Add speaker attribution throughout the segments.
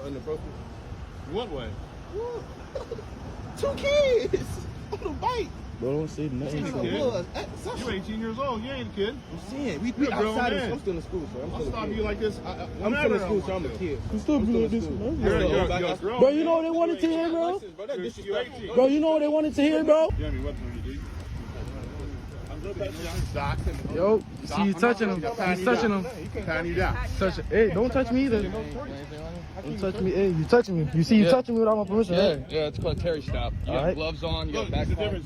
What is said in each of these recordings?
Speaker 1: inappropriate?
Speaker 2: What way?
Speaker 1: What? 2 kids on the bike.
Speaker 3: Bro, don't say nothing.
Speaker 2: You 18 years old. You ain't a kid.
Speaker 1: I'm saying, we outside of, I'm still in school, sir.
Speaker 2: I'll stop you like this.
Speaker 1: I'm still in school, so I'm a kid.
Speaker 3: You still doing this,
Speaker 2: You're grown.
Speaker 3: bro, you know what they wanted to hear, bro? Bro, you know what they wanted to hear, bro?
Speaker 2: You have any weapons on you, dude?
Speaker 3: Yo, you see you touching him. He's touching him.
Speaker 2: Tying you down.
Speaker 3: Hey, don't touch me either. Don't touch me. Hey, you touching me. You see you touching me without my permission, right?
Speaker 4: Yeah, it's called a Terry stop. You got gloves on, you got back on.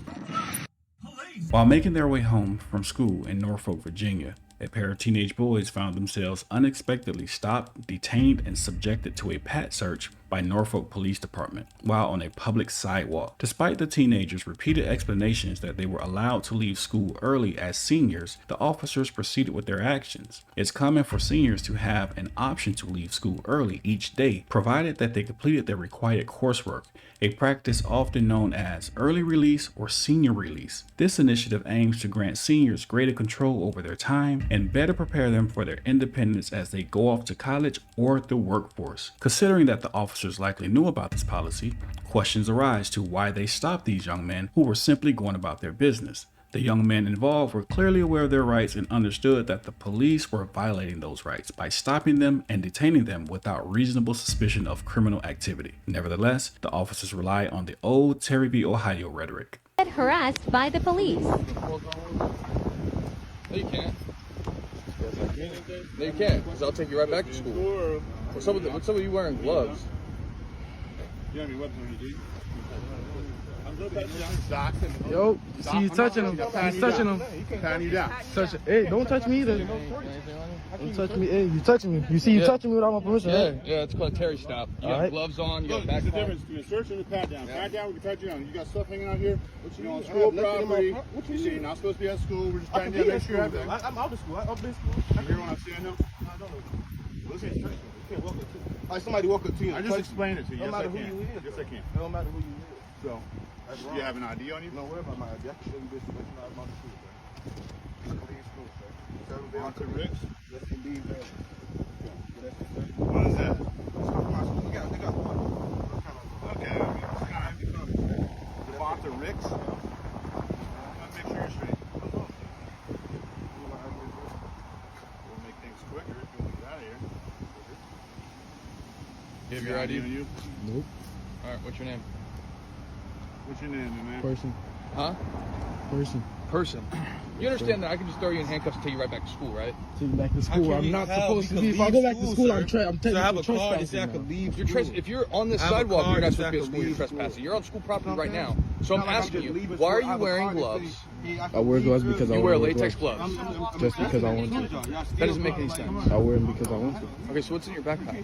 Speaker 5: While making their way home from school in Norfolk, Virginia, a pair of teenage boys found themselves unexpectedly stopped, detained, and subjected to a pat search by Norfolk Police Department while on a public sidewalk. Despite the teenagers' repeated explanations that they were allowed to leave school early as seniors, the officers proceeded with their actions. It's common for seniors to have an option to leave school early each day, provided that they completed their required coursework, a practice often known as early release or senior release. This initiative aims to grant seniors greater control over their time and better prepare them for their independence as they go off to college or the workforce. Considering that the officers likely knew about this policy, questions arise to why they stopped these young men who were simply going about their business. The young men involved were clearly aware of their rights and understood that the police were violating those rights by stopping them and detaining them without reasonable suspicion of criminal activity. Nevertheless, the officers rely on the old Terry v. Ohio rhetoric.
Speaker 6: Harassed by the police.
Speaker 4: No, you can't. No, you can't, because I'll take you right back to school. What's up with you wearing gloves?
Speaker 2: You have any weapons on you, dude?
Speaker 3: Yo, you see you touching him. He's touching him.
Speaker 2: Tying you down.
Speaker 3: Hey, don't touch me either. Don't touch me. Hey, you touching me. You see you touching me without my permission, right?
Speaker 4: Yeah, it's called a Terry stop. You got gloves on, you got back on.
Speaker 2: There's a difference between a search and a pat down. Pat down, we can pat you down. You got stuff hanging out here, you know, on school property. You see, you're not supposed to be at school. We're just trying to make sure you have that.
Speaker 1: I'm out of school. I've been school.
Speaker 2: You hear what I'm saying now?
Speaker 1: I don't know. Listen, you can't walk up to me. Like somebody walk up to you.
Speaker 2: I just explained it to you.
Speaker 1: No matter who you is.
Speaker 2: Yes, I can.
Speaker 1: It don't matter who you is.
Speaker 2: So, you have an ID on you?
Speaker 1: No, worry about my ID. I can show you this. But you're not about to school, sir. School, sir.
Speaker 2: On to Rick's?
Speaker 1: Yes, indeed, man.
Speaker 2: What is that?
Speaker 1: They got one.
Speaker 2: Okay, I mean, it's kind of Devonta Ricks. Make sure you're straight. We'll make things quicker if you want to get out of here.
Speaker 4: You have your ID?
Speaker 2: On you?
Speaker 3: Nope.
Speaker 4: Alright, what's your name?
Speaker 2: What's your name, man?
Speaker 3: Person.
Speaker 4: Huh?
Speaker 3: Person.
Speaker 4: You understand that I can just throw you in handcuffs and take you right back to school, right?
Speaker 3: Take me back to school. I'm not supposed to be. If I go back to school, I'm technically trespassing.
Speaker 4: If you're on this sidewalk, you're not supposed to be at school. You're trespassing. You're on school property right now. So I'm asking you, why are you wearing gloves?
Speaker 3: I wear gloves because I
Speaker 4: You
Speaker 3: want
Speaker 4: wear
Speaker 3: to.
Speaker 4: latex gloves.
Speaker 3: Just because I want to.
Speaker 4: That doesn't make any sense.
Speaker 3: I wear them because I want to.
Speaker 4: Okay, so what's in your backpack?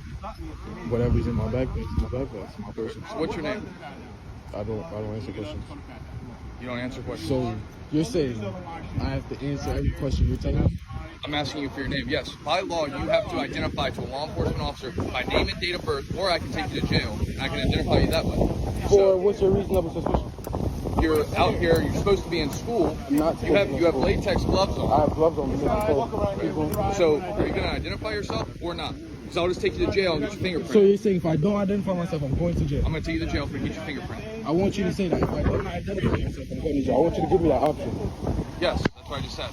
Speaker 3: Whatever's in my backpack, it's my backpack. It's my person.
Speaker 4: So what's your name?
Speaker 3: I don't answer questions.
Speaker 4: You don't answer questions.
Speaker 3: So you're saying I have to answer every question you're telling me?
Speaker 4: I'm asking you for your name. Yes, by law, you have to identify to a law enforcement officer by name and date of birth, or I can take you to jail, and I can identify you that way.
Speaker 3: For what's your reasonable suspicion?
Speaker 4: You're out here, you're supposed to be in school. You have latex gloves on.
Speaker 3: I have gloves on.
Speaker 4: So, are you going to identify yourself or not? Because I'll just take you to jail and get your fingerprint.
Speaker 3: So you're saying if I don't identify myself, I'm going to jail?
Speaker 4: I'm going to take you to jail for get your fingerprint.
Speaker 3: I want you to say that. If I don't identify myself, I'm going to jail. I want you to give me that option.
Speaker 4: Yes, that's what I just said.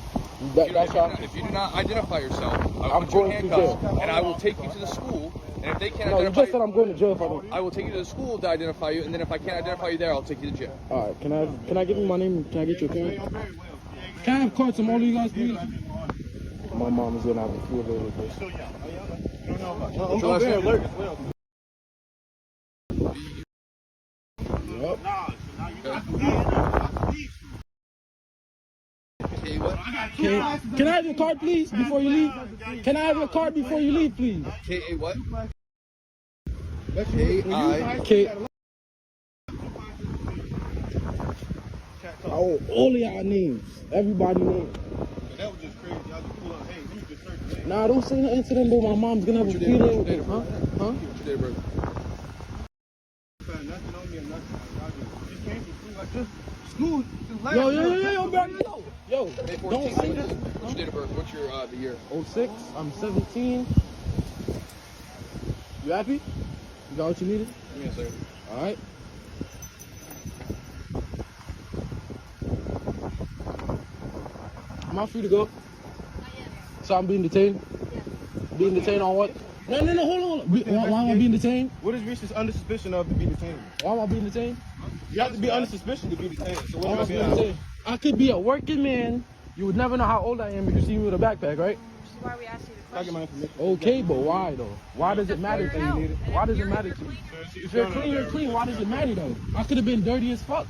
Speaker 4: If you do not identify yourself, I will put you in handcuffs, and I will take you to the school. And if they can't identify
Speaker 3: you just said I'm going to jail if I don't.
Speaker 4: I will take you to the school to identify you, and then if I can't identify you there, I'll take you to jail.
Speaker 3: All right. Can I give you my name? Can I get your card? Can I have cards from all of you guys, please? My mom is gonna have a few of those.
Speaker 4: What's your last name?
Speaker 3: Can I have your card, please, before you leave? Can I have your card before you leave, please?
Speaker 4: K.A. what?
Speaker 3: K-I-K. Oh, all of y'all names. Everybody names.
Speaker 2: That was just crazy. I just pull up, hey, you just search the name.
Speaker 3: Nah, don't say nothing to them, but my mom's gonna have a feeling with it. Huh?
Speaker 4: What's your date of birth?
Speaker 2: Nothing on me or nothing. I just came to school like this.
Speaker 1: School.
Speaker 3: Yo, bro. Yo,
Speaker 4: May 14th.
Speaker 3: don't say this.
Speaker 4: What's your date of birth? What's your the year?
Speaker 3: 06. I'm 17. You happy? You got what you needed?
Speaker 2: Yes, sir.
Speaker 3: All right. Am I free to go? So I'm being detained? Being detained on what? No, hold on. Why am I being detained?
Speaker 1: What is Reese's under suspicion of to be detained?
Speaker 3: Why am I being detained?
Speaker 1: You have to be under suspicion to be detained. So
Speaker 3: Why am I
Speaker 1: what
Speaker 3: being
Speaker 1: am I
Speaker 3: detained? I could be a working man. You would never know how old I am if you see me with a backpack, right?
Speaker 7: Which is why we asked you the
Speaker 1: Get
Speaker 7: question.
Speaker 1: my information.
Speaker 3: Okay, but why though? Why does it matter to
Speaker 7: Figure it
Speaker 3: you?
Speaker 7: out.
Speaker 3: Why does it
Speaker 7: If
Speaker 3: matter
Speaker 7: you're
Speaker 3: to you?
Speaker 7: clean-
Speaker 3: If you're clean, you're clean. Why does it matter though? I could have been dirty as fuck.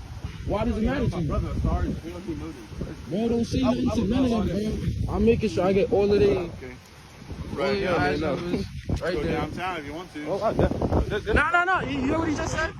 Speaker 3: Why does it matter to you?
Speaker 1: Brother, sorry. We don't keep noticing.
Speaker 3: Bro, don't say nothing to none of them, bro. I'm making sure I get all of them.
Speaker 1: Okay.
Speaker 3: Right,
Speaker 1: yeah,
Speaker 3: eyes
Speaker 1: no.
Speaker 3: numbers, right
Speaker 2: Go
Speaker 3: there.
Speaker 2: downtown if you want to.
Speaker 1: Oh, I definitely.
Speaker 3: No. You hear what he just said?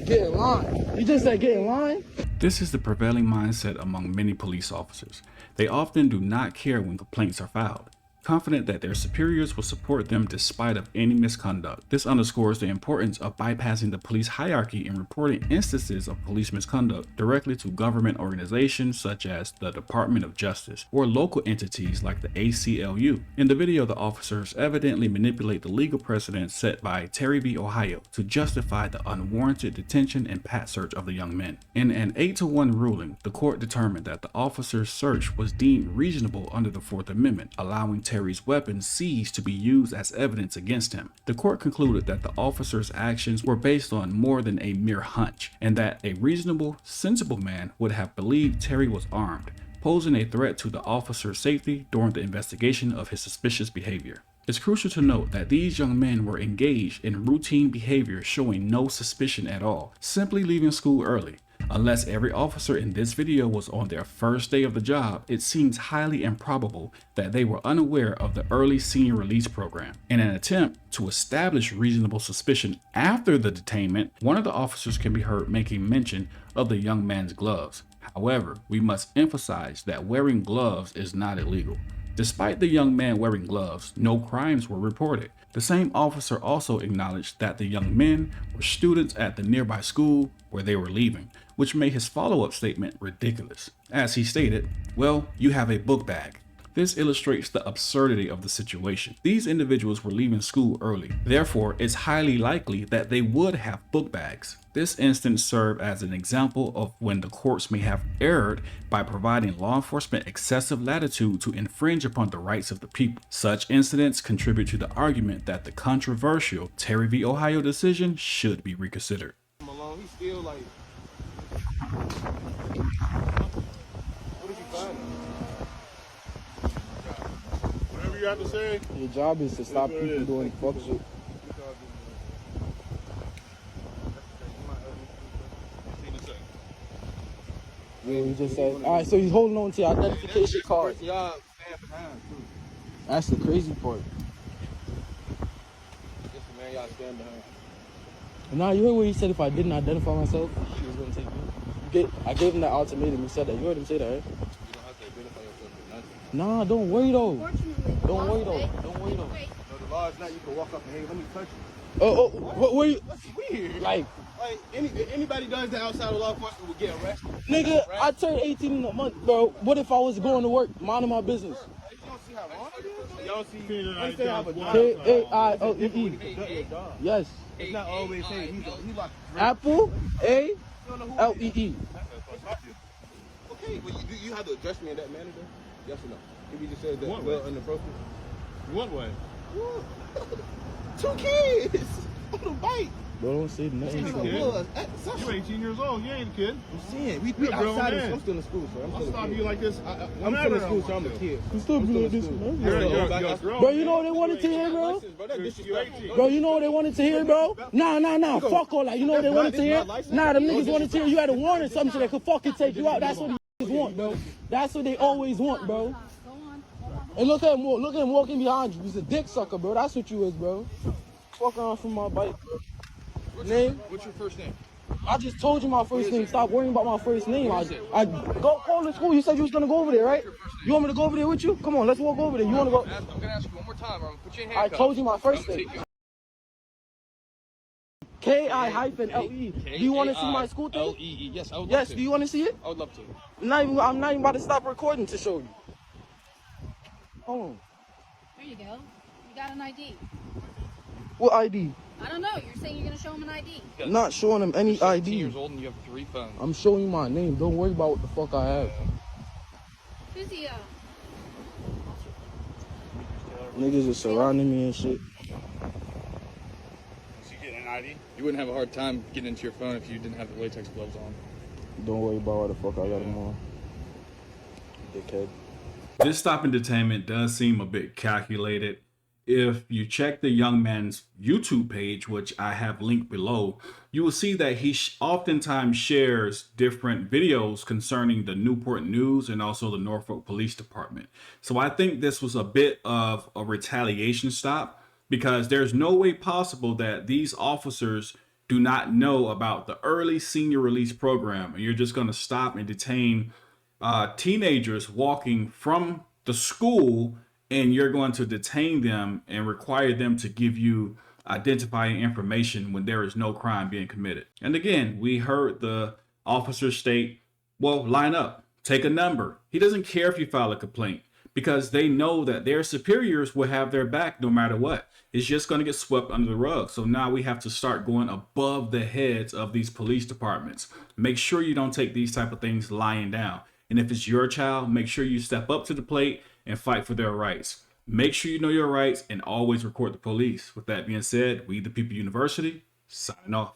Speaker 3: Get in line. He just said get in line.
Speaker 5: This is the prevailing mindset among many police officers. They often do not care when complaints are filed, confident that their superiors will support them despite of any misconduct. This underscores the importance of bypassing the police hierarchy and reporting instances of police misconduct directly to government organizations such as the Department of Justice or local entities like the ACLU. In the video, the officers evidently manipulate the legal precedent set by Terry v. Ohio to justify the unwarranted detention and pat search of the young men. In an 8-1 ruling, the court determined that the officers' search was deemed reasonable under the Fourth Amendment, allowing Terry's weapon seized to be used as evidence against him. The court concluded that the officers' actions were based on more than a mere hunch, and that a reasonable, sensible man would have believed Terry was armed, posing a threat to the officer's safety during the investigation of his suspicious behavior. It's crucial to note that these young men were engaged in routine behavior showing no suspicion at all, simply leaving school early. Unless every officer in this video was on their first day of the job, it seems highly improbable that they were unaware of the early senior release program. In an attempt to establish reasonable suspicion after the detainment, one of the officers can be heard making mention of the young man's gloves. However, we must emphasize that wearing gloves is not illegal. Despite the young man wearing gloves, no crimes were reported. The same officer also acknowledged that the young men were students at the nearby school where they were leaving, which made his follow-up statement ridiculous. As he stated, "Well, you have a book bag." This illustrates the absurdity of the situation. These individuals were leaving school early. Therefore, it's highly likely that they would have book bags. This instance served as an example of when the courts may have erred by providing law enforcement excessive latitude to infringe upon the rights of the people. Such incidents contribute to the argument that the controversial Terry v. Ohio decision should be reconsidered.
Speaker 1: Malone, he's still like. What did you find?
Speaker 2: Whatever you have to say.
Speaker 3: Your job is to stop people doing fuck shit. Yeah, he just said. All right, so he's holding on to your identification card.
Speaker 1: Y'all stand behind too.
Speaker 3: That's the crazy part.
Speaker 1: Yes, man, y'all stand behind.
Speaker 3: And now you heard what he said. If I didn't identify myself, he was gonna take me. I gave him that ultimatum. He said that. You heard him say that, right?
Speaker 1: You don't have to identify yourself with nothing.
Speaker 3: Nah, don't worry though.
Speaker 7: Unfortunately,
Speaker 3: Don't worry though.
Speaker 7: today-
Speaker 3: Don't worry though.
Speaker 1: No, the law is not you can walk up and hey, let me touch you.
Speaker 3: What were you?
Speaker 1: That's weird.
Speaker 3: Like,
Speaker 1: Anybody does that outside of law enforcement will get arrested.
Speaker 3: nigga,
Speaker 1: Right?
Speaker 3: I turned 18 in a month, bro. What if I was going to work, minding my business?
Speaker 1: You don't see how wrong it is? Y'all see,
Speaker 2: Hey,
Speaker 1: understand how a job
Speaker 3: K-A-I-L-E-E.
Speaker 1: conduct your job.
Speaker 3: Yes.
Speaker 1: It's not always saying he's like
Speaker 3: Apple, A,
Speaker 1: you don't know who
Speaker 3: L-E-E.
Speaker 1: Okay, but you have to address me in that manner though? Yes or no? If you just said that
Speaker 2: What
Speaker 1: well
Speaker 2: way?
Speaker 1: inappropriate.
Speaker 2: What way?
Speaker 1: Two kids on the bike.
Speaker 3: Bro, don't say nothing.
Speaker 2: Hey,
Speaker 3: to
Speaker 2: kid.
Speaker 3: me.
Speaker 2: You're 18 years old. You ain't a kid.
Speaker 1: I'm saying, we
Speaker 2: You're a grown
Speaker 1: outside
Speaker 2: man.
Speaker 1: I'm still in school, so I'm
Speaker 2: I'll
Speaker 1: still
Speaker 2: stop
Speaker 1: a
Speaker 2: you
Speaker 1: kid.
Speaker 2: like this.
Speaker 1: I'm still in school, so I'm a kid.
Speaker 3: You still be like this,
Speaker 1: school.
Speaker 3: man.
Speaker 2: You're
Speaker 1: Yeah.
Speaker 2: a grown
Speaker 3: Bro, you know what they wanted to hear, bro?
Speaker 1: Bro, that's disrespectful.
Speaker 3: Bro, you know what they wanted to hear, bro? Nah. Fuck all that. You know what they wanted to hear? Nah, them niggas wanted to hear you had a warrant or something so they could fucking take you out. That's what these niggas want, bro. That's what they always want, bro. And look at him walking behind you. He's a dick sucker, bro. That's what you is, bro. Fuck around from my bike, bro. Name?
Speaker 4: What's your first name?
Speaker 3: I just told you my first name. Stop worrying about my first name. I go call the school. You said you was gonna go over there, right? You want me to go over there with you? Come on, let's walk over there. You wanna go?
Speaker 4: I'm gonna ask you one more time. I'm gonna put you in
Speaker 3: I
Speaker 4: handcuffs.
Speaker 3: told you my first
Speaker 4: I'm gonna
Speaker 3: name.
Speaker 4: take you-
Speaker 3: K-I-hyphen-L-E. Do you want to see my school thing?
Speaker 4: L-E-E. Yes, I would love
Speaker 3: Yes.
Speaker 4: to.
Speaker 3: Do you want to see it?
Speaker 4: I would love to.
Speaker 3: I'm not even about to stop recording to show you. Hold on.
Speaker 7: There you go. You got an ID.
Speaker 3: What ID?
Speaker 7: I don't know. You're saying you're gonna show him an ID.
Speaker 3: I'm not showing him any
Speaker 4: You're 18
Speaker 3: ID.
Speaker 4: years old and you have 3 phones.
Speaker 3: I'm showing you my name. Don't worry about what the fuck I have.
Speaker 7: Physio.
Speaker 3: Niggas is surrounding me and shit.
Speaker 2: Is he getting an ID?
Speaker 4: You wouldn't have a hard time getting into your phone if you didn't have the latex gloves on.
Speaker 3: Don't worry about what the fuck I got them on. Dickhead.
Speaker 5: This stop and detainment does seem a bit calculated. If you check the young man's YouTube page, which I have linked below, you will see that he oftentimes shares different videos concerning the Newport News and also the Norfolk Police Department. So I think this was a bit of a retaliation stop, because there's no way possible that these officers do not know about the early senior release program, and you're just going to stop and detain teenagers walking from the school, and you're going to detain them and require them to give you identifying information when there is no crime being committed. And again, we heard the officer state, well, line up, take a number. He doesn't care if you file a complaint, because they know that their superiors will have their back no matter what. It's just going to get swept under the rug. So now we have to start going above the heads of these police departments. Make sure you don't take these type of things lying down. And if it's your child, make sure you step up to the plate and fight for their rights. Make sure you know your rights and always report the police. With that being said, we the People University, signing off.